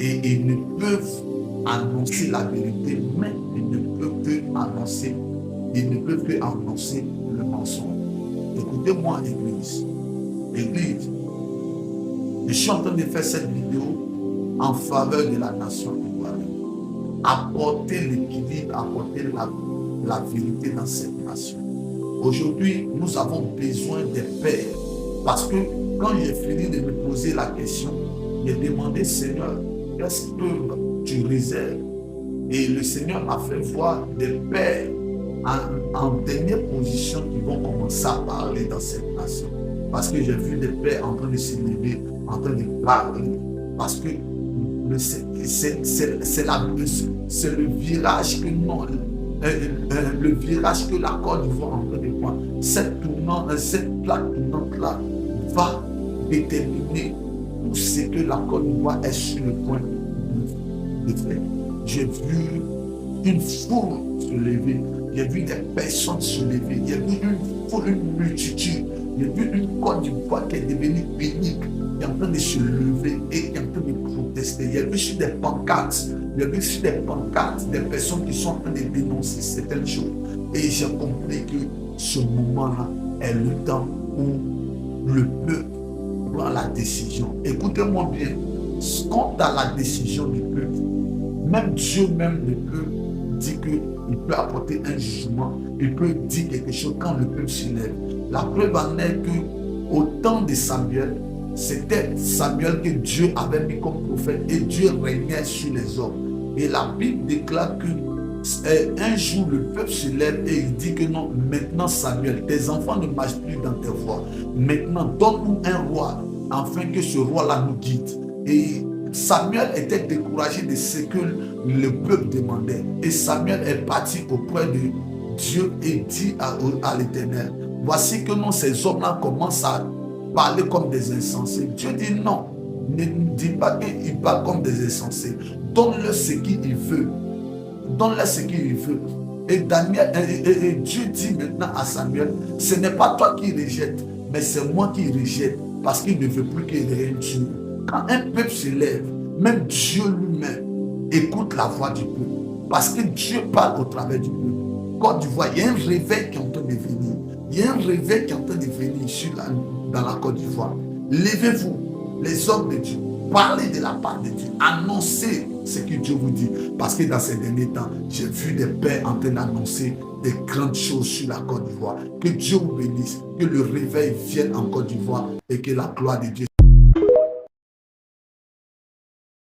Et ils ne peuvent annoncer la vérité, mais ils ne peuvent que annoncer le mensonge. Écoutez-moi, Église. Église, je suis en train de faire cette vidéo en faveur de la nation ivoirienne. Apporter l'équilibre, apporter la vérité dans cette nation. Aujourd'hui, nous avons besoin des pères. Parce que quand j'ai fini de me poser la question, j'ai demandé, Seigneur, qu'est-ce que tu réserves? Et le Seigneur m'a fait voir des pères en dernière position qui vont commencer à parler dans cette nation. Parce que j'ai vu des pères en train de se lever, en train de parler. Parce que c'est le virage que non, le virage que la Côte d'Ivoire en train de prendre. Cette plaque tournante-là va déterminer tout ce que la Côte d'Ivoire est sur le point de faire. J'ai vu une foule se lever, j'ai vu des personnes se lever, j'ai vu une foule, une multitude, j'ai vu une Côte d'Ivoire qui est devenue unique, qui est en train de se lever et qui est en train de protester. J'ai vu sur des pancartes, des personnes qui sont en train de dénoncer certaines choses. Et j'ai compris que ce moment-là est le temps où le peuple prend la décision. Écoutez-moi bien, quant à la décision du peuple, même Dieu même ne peut dire qu'il peut apporter un jugement, il peut dire quelque chose quand le peuple se lève. La preuve en est que au temps de Samuel, c'était Samuel que Dieu avait mis comme prophète et Dieu régnait sur les hommes. Et la Bible déclare que un jour le peuple se lève et il dit que non, maintenant Samuel, tes enfants ne marchent plus dans tes voies. Maintenant, donne-nous un roi, afin que ce roi-là nous guide. Et Samuel était découragé de ce que le peuple demandait. Et Samuel est parti auprès de Dieu et dit à l'Éternel, voici que non, ces hommes-là commencent à parler comme des insensés. Dieu dit non, ne dis pas qu'ils parlent comme des insensés. Donne-leur ce qu'il veut. Donne-leur ce qu'il veut. Et Dieu dit maintenant à Samuel, ce n'est pas toi qui rejettes, mais c'est moi qui rejette, parce qu'il ne veut plus qu'il y ait un Dieu. Quand un peuple se lève, même Dieu lui-même écoute la voix du peuple, parce que Dieu parle au travers du peuple. Côte d'Ivoire, il y a un réveil qui est en train de venir. Il y a un réveil qui est en train de venir dans la Côte d'Ivoire. Levez-vous, les hommes de Dieu, parlez de la part de Dieu, annoncez ce que Dieu vous dit. Parce que dans ces derniers temps, j'ai vu des pères en train d'annoncer des grandes choses sur la Côte d'Ivoire. Que Dieu vous bénisse, que le réveil vienne en Côte d'Ivoire et que la gloire de Dieu